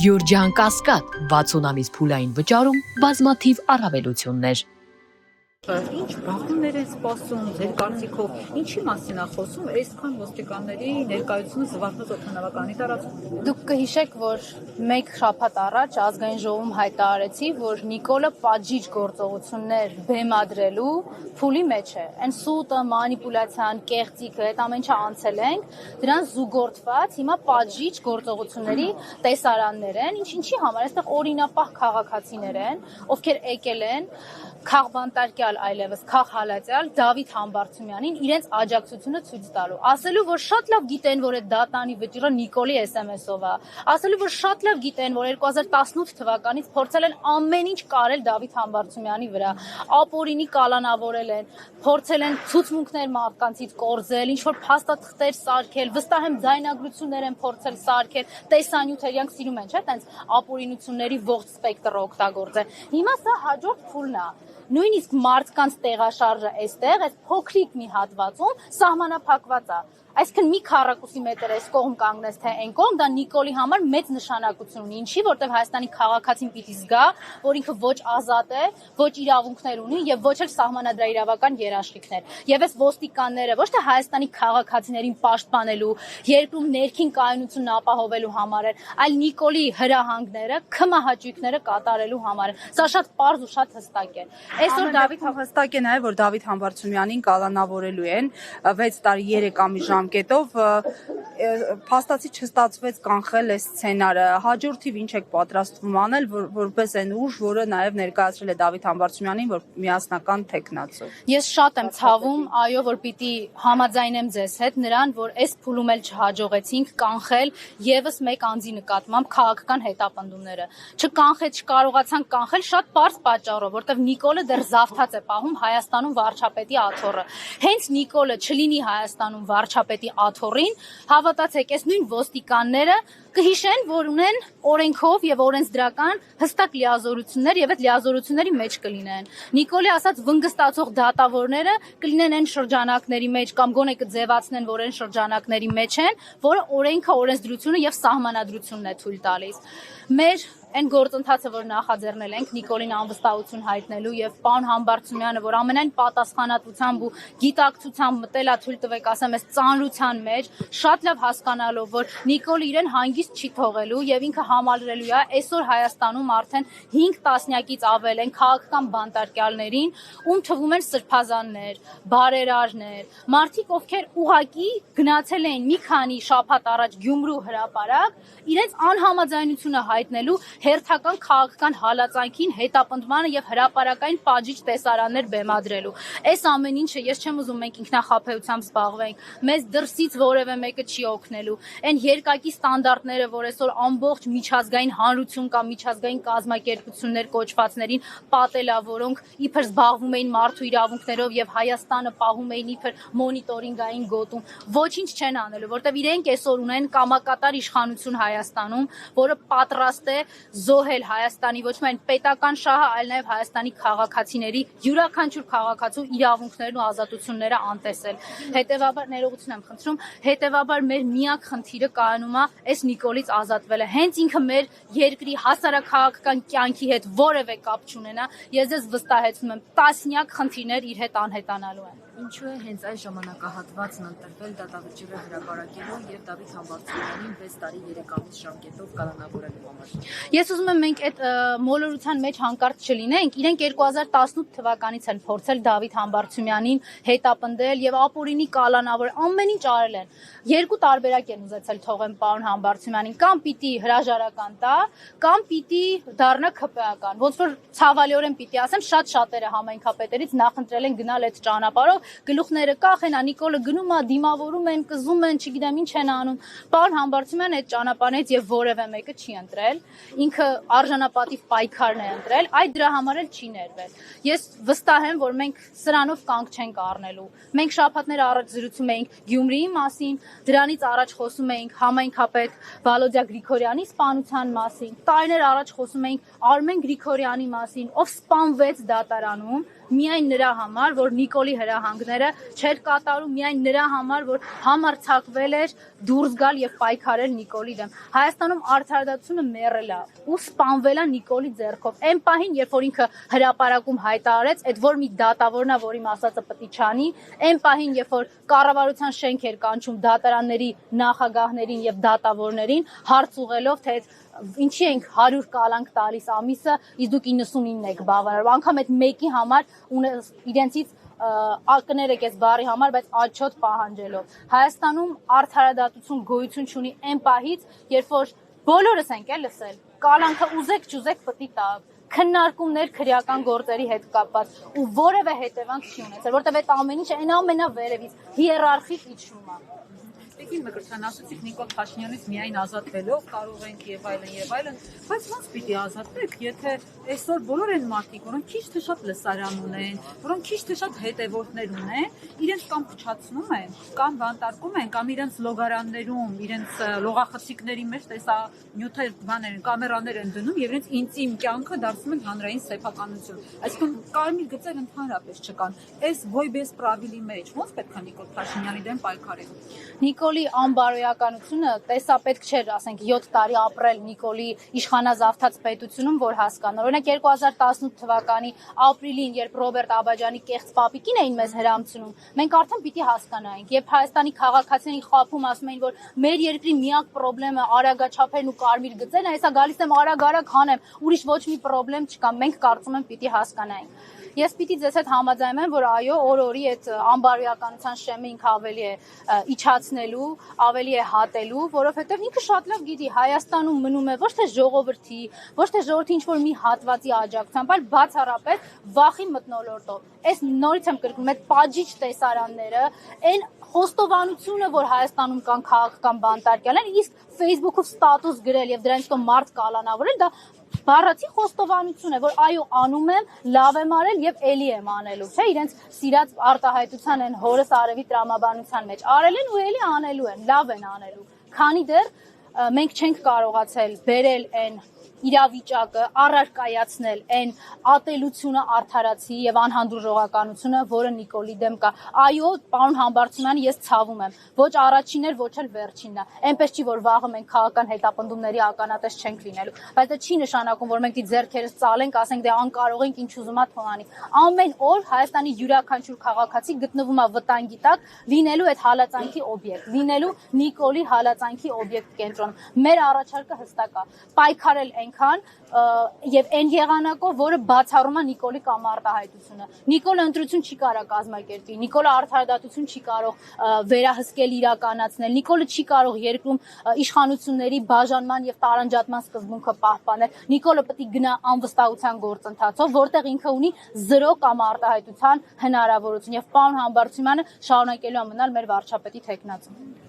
Գյուրջան Կասկադ 60 ամիս փուլային վճարում բազմաթիվ առավելություններ։ Ինչ բախումներ են սպասում, ձեր կարծիքով, ինչի մասին է խոսում այսքան ոստիկանների ներկայությունը Զվարթնոց օդանավականի տարածքում։ Դուք կհիշեք, որ մեկ շաբաթ առաջ ազգային ժողովում հայտարարեցի, որ Նիկոլը պատժիչ գործողություններ բեմադրելու փուլի մեջ է։ Այն սուտը, մանիպուլյացիան, կեղծիքը, այդ ամեն ինչը անցել ենք, դրան զուգորդված հիմա պատժիչ գործողությունների տեսարաններ են, ինչի համար, այստեղ օրինապահ քաղաքացիներ են, ովքեր եկել են քաղբանտարկյալ այլևս քաղհալածյալ Դավիթ Համբարձումյանին իրենց աջակցությունը ցույց տալու, ասելու, որ շատ լավ գիտեն, որ այդ դատանի վճիռը Նիկոլի SMS-ով է, ասելու, որ շատ լավ գիտեն, որ 2018 թվականից փորձել են ամեն ինչ կարել Դավիթ Համբարձումյանի վրա, ապօրինի կալանավորել են, փորձել են ցուցմունքներ մարդկանցից կորզել, ինչ որ փաստաթղթեր սարքել, վստահ եմ ձայնագրություններ են փորձել սարքել, տեսանյութեր, իրանք սիրում են, չէ՞, տենց ապօրինությունների ողջ սպեկտրը օգտագործել։ Հիմա սա հաջորդ փուլն է։ Նույնիսկ մարդկանց տեղաշարժը այստեղ, այս փոքրիկ մի հատվածում սահմանափակված է։ Այսինքն մի քառակուսի մետր այս կողմ կանգնես թե այն կողմ, դա Նիկոլի համար մեծ նշանակություն ունի, ինչի, որտեղ Հայաստանի քաղաքացին պիտի զգա, որ ինքը ոչ ազատ է, ոչ իրավունքներ ունի եւ ոչ էլ սահմանադրաիրավական երաշխիքներ։ Եվ այս ոստիկանները ոչ թե Հայաստանի քաղաքացիներին պաշտպանելու, երկրում ներքին կայունությունն ապահովելու համար են, այլ Նիկոլի հրահանգները, քմահաճույքները կատարելու համար են։ Սա շատ պարզ ու շատ հստակ է։ Այսօր Դավիթ հստակ է նաև, որ Դավիթ Համբարձումյանին կալանավորելու են 6 տարի 3 ամիս ժամկետով, փաստացի չստացվեց կանխել այս սցենարը։ Հաջորդիվ ինչ եք պատրաստվում անել, որպես այն ուժ, որը նաև ներկայացրել է Դավիթ Համբարձումյանին, որ միասնական թեկնածու։ Ես շատ եմ ցավում, այո, որ պիտի համաձայնեմ ձեզ հետ նրան, որ այս փուլում էլ չհաջողեցինք կանխել եւս մեկ անձի նկատմամբ քաղաքական հետապնդումները։ Չկարողացանք կանխել շատ պարզ պատճառով, որտեղ Նիկոլը դեռ զավթած է պահում Հայաստանում վարչապետի աթոռը։ Հենց Նիկոլը չլինի Հայաստանում վարչապետի աթոռին, հավատացեք, այս նույն ոստիկանները կհիշեն, որ ունեն օրենքով եւ օրենսդրական հստակ լիազորություններ եւ այդ լիազորությունների մեջ կլինեն։ Նիկոլի ասած վնգստացող դատավորները կլինեն այն շրջանակների մեջ կամ գոնե կձևացնեն, որ այն շրջանակների մեջ են, որը օրենքը, օրենսդրությունը եւ սահմանադրությունն է թույլ տալիս։ Մեր այն գործընթացը, որ նախաձեռնել ենք Նիկոլին անվստահություն հայտնելու եւ պարոն Համբարձումյանը, որ ամենայն պատասխանատվությամբ ու գիտակցությամբ մտել է, թույլ տվեք ասեմ, այս ծանրության մեջ, շատ լավ հասկանալով, որ Նիկոլը իրեն հանգիստ չի թողելու եւ ինքը համալրելու է այսօր Հայաստանում արդեն 5 տասնյակից ավել են քաղաքական բանտարկյալներին, ում թվում են սրբազաններ, բարերարներ, մարդիկ, ովքեր ուղակի գնացել են մի քանի շաբաթ առաջ Գյումրու հրապարակ, իրենց անհամաձայնությունը հայտնելու հերթական քաղաքական հալածանքին, հետապնդմանը եւ հրապարակային պատժիչ տեսարաններ բեմադրելու։ Այս ամեն ինչը ես չեմ ուզում մենք ինքնախապեյությամբ զբաղվենք, մեզ դրսից որևէ մեկը չի օգնելու։ Այն երկակի ստանդարտները, որ այսօր ամբողջ միջազգային հանրություն կամ միջազգային կազմակերպություններ կոչվածներին պատելա, որոնք իբր զբաղվում էին մարդու իրավունքներով եւ Հայաստանը պահում էին իբր մոնիտորինգային գոտում, ոչինչ չեն անելու, որտեղ իրենք այսօր ունեն կամակատար իշխանություն Հայաստանում, որը պատրաստ է զոհել Հայաստանի ոչ միայն պետական շահը, այլ նաև Հայաստանի քաղաքացիների յուրաքանչյուր քաղաքացու իրավունքներն ու ազատությունները անտեսել։ Հետևաբար ներողություն եմ խնդրում, հետևաբար մեր միակ խնդիրը կայանում է այս Նիկոլից ազատվելը։ Հենց ինքը մեր երկրի հասարակքաղաքական կյանքի հետ որևէ կապ չունենա, ես ձեզ վստահեցնում եմ, տասնյակ խնդիրներ իր հետ անհետանալու են։ Ինչու է հենց այս ժամանակահատվածն ընտրվել դատավճիռը հրապարակելու եւ Դավիթ Համբարձումյանին 6 տարի 3 ամիս ժամկետով կալանավորելու համար։ Ես ուզում եմ մենք այդ մոլորության մեջ հանկարծ չլինենք, իրենք 2018 թվականից են փորձել Դավիթ Համբարձումյանին հետապնդել եւ ապօրինի կալանավոր ամեն ինչ արել են։ Երկու տարբերակ են ուզեցել թողեն պարոն Համբարձումյանին, կամ պիտի հրաժարական տա, կամ պիտի դառնա ՔՊԱ-ական։ Ոնց որ ցավալիորեն պիտի ասեմ, շատ շատերը համայնքապետերից նախընտրել են գնալ այդ ճանապարհով, գլուխները կախեն, Նիկոլը գնում է, դիմավորում են, կզում են, չգիտեմ ինչ են անում։ Պարոն Համբարձումյանը այդ ճանապարհից եւ որևէ մեկը չի ընտրել։ Ինքը արժանապատիվ պայքարն է ընտրել, այդ դրա համար էլ չի ներվել։ Ես վստահ եմ, որ մենք սրանով կանգ չենք առնելու։ Մենք շաբաթներ առաջ զրուցում էինք Գյումրիի մասին, դրանից առաջ խոսում էինք համայնքապետ Վալոդիա Գրիգորյանի սպանության մասին, տարիներ առաջ խոսում էինք Արմեն Գրիգորյանի մասին, ով սպանվեց դատարանում, միայն նրա համար, որ Նիկոլի հրահանգները չէր կատարում, միայն նրա համար, որ համարձակվել էր դուրս գալ եւ պայքարել Նիկոլի դեմ։ Հայաստանում արդարադատությունը մեռել է ու սպանվել է Նիկոլի ձեռքով։ Այն պահին, երբ որ ինքը հրապարակում հայտարարեց, այդ որ մի դատավորն է, որի ասածը պետք է չանի, այն պահին, երբ որ կառավարության շենք էր կանչում դատարանների նախագահներին եւ դատավորներին, հարց ուղղելով, թե ինչի ենք 100 կալանք տալիս ամիսը, իսկ դուք 99 եք բավարարում։ Անկամ այդ մեկի համար իրենցից ակներեք այս բառի համար, բայց աչոտ պահանջելով։ Հայաստանում արդարադատություն գոյություն չունի այն պահից, երբ որ բոլորս ենք լսել, կալանքը ուզեք չուզեք պետք է տա քննարկումներ քրեական գործերի հետ կապված ու որևէ հետևանք չի ունեցել, որտեղ այդ ամեն ինչը այն ամենավերևից հիերարխիկ իջնում է։ Տիկին Մկրտչյան, ասացիք Նիկոլ Փաշինյանից միայն ազատվելով կարող ենք եւ այլն, բայց ոնց պիտի ազատվեք, եթե այսօր բոլոր են մարդիկ, որոնք քիչ թե շատ լսարան ունեն, որոնք քիչ թե շատ հետևորդներ ունեն, իրենց կամ փչացնում են, կամ բանտարկում են, կամ իրենց լոգարաններում, իրենց լողախցիկների մեջ նյութեր բաներ, կամերաներ են դնում եւ իրենց ինտիմ կյանքը դարձնում են հանրային սեփականություն։ Այսինքն կարմիր գծեր ընդհանրապես չկան։ Այս ոյբես պրավիլի մեջ ոնց պետք է Նիկոլ Փաշինյանի դեմ պայքարել։ Նիկոլի անբարոյականությունը տեսապետք չէր, ասենք 7 տարի ապրել Նիկոլի իշխանազավթած պետությունում, որ հասկանա։ Օրինակ 2018 թվականի ապրիլին, երբ Ռոբերտ Աբաջյանի կեղծ պապիկին էին մեզ հրամցնում, մենք արդեն պիտի հասկանայինք, երբ Հայաստանի քաղաքացիներին խաբում ասում էին, որ մեր երկրի միակ խնդրեմը արագաչափերն ու կարմիր գծերն է, հեսա գալիս եմ արագ հանեմ, ուրիշ ոչ մի խնդրեմ չկա, մենք կարծում եմ պիտի հասկանայինք։ Ես պիտի ձեզ հետ համաձայնեմ, որ այո, օր-օրի այդ անբարոյականության շեմը ինքը ավելի է իջացնելու, ավելի է հատելու, որովհետև ինքը շատ լավ գիտի, Հայաստանում մնում է ոչ թե ժողովրդի ինչ-որ մի հատվածի աջակցությամբ, այլ բացառապես վախի մթնոլորտով։ Այս նորից եմ կրկնում, այդ պատժիչ տեսարանները, այն խոստովանությունը, որ Հայաստանում կան քաղաքական բանտարկյալներ, իսկ Facebook-ով ստատուս գրել եւ դրանից հետո մարդ կալանավորել, դա բառացի խոստովանություն է, որ այո անում եմ, լավ եմ արել եւ էլի եմ անելու, չէ, իրենց սիրած արտահայտության են հորս արևի տրամաբանության մեջ արել են ու էլի անելու են, լավ են անելու։ Քանի դեռ մենք չենք կարողացել բերել այն իրավիճակը, առարկայացնել այն ատելությունը, արդարացի եւ անհանդուրժողականությունը, որը Նիկոլի դեմ կա։ Այո, պարոն Համբարձումյանի, ես ցավում եմ։ Ոչ առաջինն էր, ոչ էլ վերջինն է։ Այնպես չի, որ վաղը մենք քաղաքական հետապնդումների ականատես չենք լինելու, բայց դա չի նշանակում, որ մենք դի ձեռքերս ծալենք, ասենք դե անկարող ենք, ինչ ուզում ա թողանի։ Ամեն օր Հայաստանի յուրաքանչյուր քաղաքացի գտնվում է վտանգի տակ, լինելու այդ հալածանքի օբյեկտ, լինելու Նիկոլի հալածանքի օբյեկտ կենտրոնում։ Մեր առաջարկը հստակ է։ Պայքարել այնքան եւ այն եղանակով, որը բացառում է Նիկոլի կամ արտահայտությունը։ Նիկոլը ընտրություն չի կարող կազմակերպի, Նիկոլը արդարադատություն չի կարող վերահսկել, իրականացնել, Նիկոլը չի կարող երկրում իշխանությունների բաժանման եւ տարանջատման սկզբունքը պահպանել։ Նիկոլը պետք է գնա անվստահության գործընթացով, որտեղ ինքը ունի 0 կամ արտահայտության հնարավորություն եւ պարոն Համբարձումյանը շարունակելու է մնալ մեր վարչապետի թեկնածու։